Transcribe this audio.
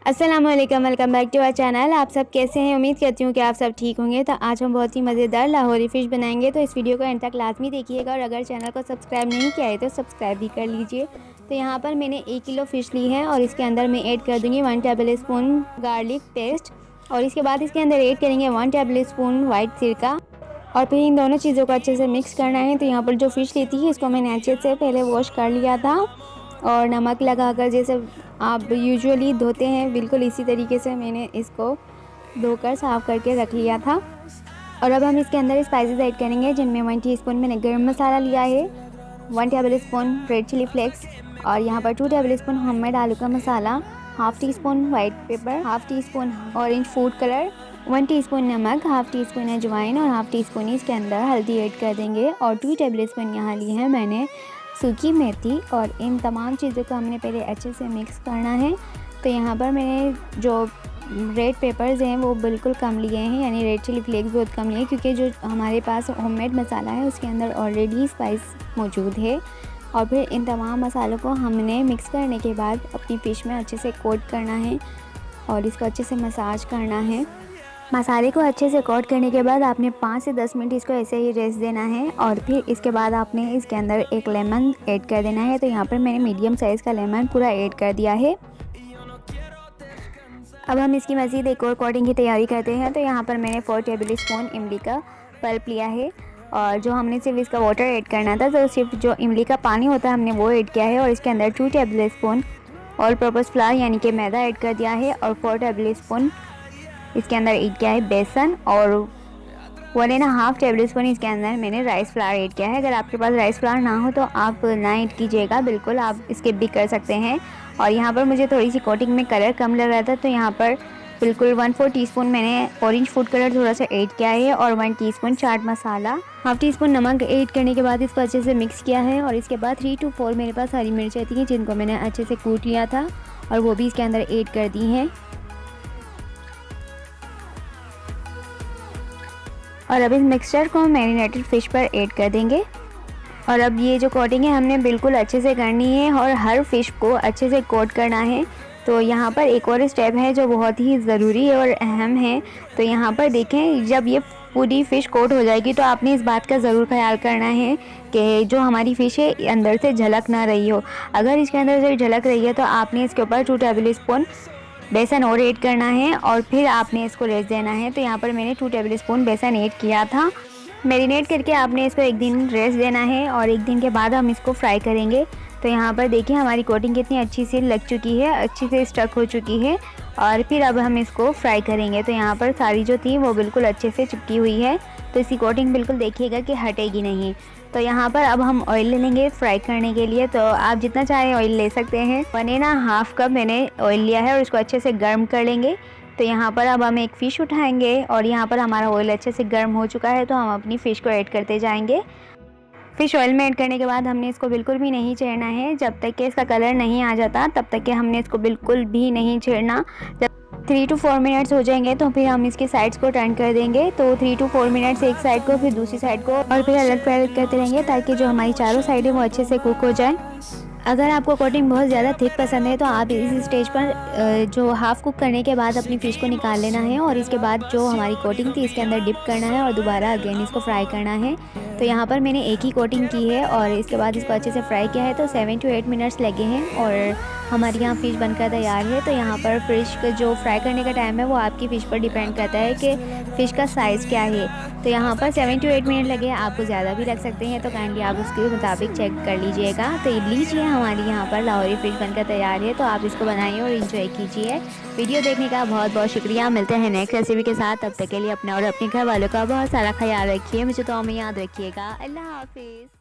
अस्सलाम वालेकुम, welcome back to our channel. आप सब कैसे हैं? उम्मीद करती हूँ कि आप सब ठीक होंगे। तो आज हम बहुत ही मज़ेदार लाहौरी फ़िश बनाएंगे, तो इस वीडियो को एंड तक लाजमी देखिएगा। और अगर चैनल को सब्सक्राइब नहीं किया है तो सब्सक्राइब भी कर लीजिए। तो यहाँ पर मैंने 1 किलो फ़िश ली है और इसके अंदर मैं ऐड कर दूँगी 1 टेबल स्पून गार्लिक पेस्ट। और इसके बाद इसके अंदर ऐड करेंगे 1 टेबल स्पून वाइट सिरका। और फिर इन दोनों चीज़ों को अच्छे से मिक्स करना है। तो यहाँ पर जो फ़िश ली थी इसको मैंने अच्छे से पहले वॉश कर लिया था और नमक लगाकर जैसे आप यूजुअली धोते हैं बिल्कुल इसी तरीके से मैंने इसको धोकर साफ़ करके रख लिया था। और अब हम इसके अंदर स्पाइसेस ऐड करेंगे, जिनमें 1 टीस्पून मैंने गरम मसाला लिया है, 1 tablespoon red chilli flakes, और यहाँ पर 2 टेबल स्पून होममेड आलू का मसाला, half teaspoon white pepper, half teaspoon orange food colour, 1 teaspoon नमक, हाफ़ टी स्पून अजवाइन और हाफ़ टी स्पून इसके अंदर हल्दी ऐड कर देंगे। और 2 टेबल स्पून यहाँ ली है मैंने सूखी मेथी। और इन तमाम चीज़ों को हमने पहले अच्छे से मिक्स करना है। तो यहाँ पर मैंने जो रेड पेपर्स हैं वो बिल्कुल कम लिए हैं, यानी रेड चिली फ्लेक्स बहुत कम लिए, क्योंकि जो हमारे पास होममेड मसाला है उसके अंदर ऑलरेडी स्पाइस मौजूद है। और फिर इन तमाम मसालों को हमने मिक्स करने के बाद अपनी फ़िश में अच्छे से कोट करना है और इसको अच्छे से मसाज करना है। मसाले को अच्छे से कोट करने के बाद आपने 5 से 10 मिनट इसको ऐसे ही रेस्ट देना है। और फिर इसके बाद आपने इसके अंदर एक लेमन ऐड कर देना है। तो यहाँ पर मैंने मीडियम साइज़ का लेमन पूरा ऐड कर दिया है। अब हम इसकी मज़ीद एक और कोटिंग की तैयारी करते हैं। तो यहाँ पर मैंने 4 टेबल स्पून इमली का पल्प लिया है और जो हमने सिर्फ इसका वाटर ऐड करना था, तो सिर्फ जो इमली का पानी होता है हमने वो ऐड किया है। और इसके अंदर 2 table spoon all purpose flower यानी कि मैदा ऐड कर दिया है और 4 टेबल स्पून इसके अंदर ऐड किया है बेसन और 1.5 टेबल स्पून इसके अंदर मैंने राइस फ्लावर ऐड किया है। अगर आपके पास राइस फ्लावर ना हो तो आप ना ऐड कीजिएगा, बिल्कुल आप स्किप भी कर सकते हैं। और यहाँ पर मुझे थोड़ी सी कोटिंग में कलर कम लग रहा था, तो यहाँ पर बिल्कुल 1/4 टीस्पून मैंने ऑरेंज फूड कलर थोड़ा सा ऐड किया है और 1 teaspoon chaat masala, half tea spoon नमक ऐड करने के बाद इसको अच्छे से मिक्स किया है। और इसके बाद 3 to 4 मेरे पास हरी मिर्चें थी जिनको मैंने अच्छे से कूट लिया था और वो भी इसके अंदर ऐड कर दी हैं। और अब इस मिक्सचर को मैरिनेटेड फ़िश पर ऐड कर देंगे। और अब ये जो कोटिंग है हमने बिल्कुल अच्छे से करनी है और हर फ़िश को अच्छे से कोट करना है। तो यहाँ पर एक और स्टेप है जो बहुत ही ज़रूरी है और अहम है। तो यहाँ पर देखें, जब ये पूरी फ़िश कोट हो जाएगी तो आपने इस बात का ज़रूर ख्याल करना है कि जो हमारी फ़िश है अंदर से झलक ना रही हो। अगर इसके अंदर से झलक रही है तो आपने इसके ऊपर 2 टेबल स्पून बेसन और ऐड करना है और फिर आपने इसको रेस्ट देना है। तो यहाँ पर मैंने 2 टेबल स्पून बेसन ऐड किया था। मैरिनेट करके आपने इसको 1 दिन रेस्ट देना है और 1 दिन के बाद हम इसको फ्राई करेंगे। तो यहाँ पर देखिए हमारी कोटिंग कितनी अच्छी से लग चुकी है, अच्छी से स्टक हो चुकी है। और फिर अब हम इसको फ्राई करेंगे। तो यहाँ पर सारी जो थी वो बिल्कुल अच्छे से चिपकी हुई है, तो इसकी कोटिंग बिल्कुल देखिएगा कि हटेगी नहीं। तो यहाँ पर अब हम ऑयल ले लेंगे फ्राई करने के लिए। तो आप जितना चाहें ऑयल ले सकते हैं। 1.5 कप मैंने ऑयल लिया है और इसको अच्छे से गर्म कर लेंगे। तो यहाँ पर अब हम एक फ़िश उठाएंगे और यहाँ पर हमारा ऑयल अच्छे से गर्म हो चुका है, तो हम अपनी फ़िश को ऐड करते जाएंगे। फ़िश ऑयल में ऐड करने के बाद हमने इसको बिल्कुल भी नहीं छेड़ना है। जब तक कि इसका कलर नहीं आ जाता तब तक कि हमने इसको बिल्कुल भी नहीं छेड़ना। जब 3 to 4 मिनट्स हो जाएंगे तो फिर हम इसके साइड्स को टर्न कर देंगे। तो 3 to 4 मिनट्स एक साइड को, फिर दूसरी साइड को, और फिर अलग पलट करते रहेंगे ताकि जो हमारी चारों साइडें वो अच्छे से कुक हो जाए। अगर आपको कोटिंग बहुत ज़्यादा थिक पसंद है तो आप इस स्टेज पर जो हाफ़ कुक करने के बाद अपनी फ़िश को निकाल लेना है और इसके बाद जो हमारी कोटिंग थी इसके अंदर डिप करना है और दोबारा अगेन इसको फ्राई करना है। तो यहाँ पर मैंने एक ही कोटिंग की है और इसके बाद इसको अच्छे से फ्राई किया है। तो 7 to 8 मिनट्स लगे हैं और हमारे यहाँ फ़िश बनकर तैयार है। तो यहाँ पर फ़िश का जो फ्राई करने का टाइम है वो आपकी फ़िश पर डिपेंड करता है कि फ़िश का साइज़ क्या है। तो यहाँ पर 7 to 8 मिनट लगे, आपको ज़्यादा भी लग सकते हैं, तो काइंडली आप उसके मुताबिक चेक कर लीजिएगा। तो लीजिए हमारी यहाँ पर लाहौरी फ़िश बनकर तैयार है। तो आप इसको बनाइए और इन्जॉय कीजिए। वीडियो देखने का बहुत बहुत शुक्रिया। मिलते हैं नेक्स्ट रेसिपी के साथ। तब तक के लिए अपने और अपने घर वालों का बहुत सारा ख्याल रखिए। मुझे तो में याद रखिएगा। अल्लाह हाफिज़।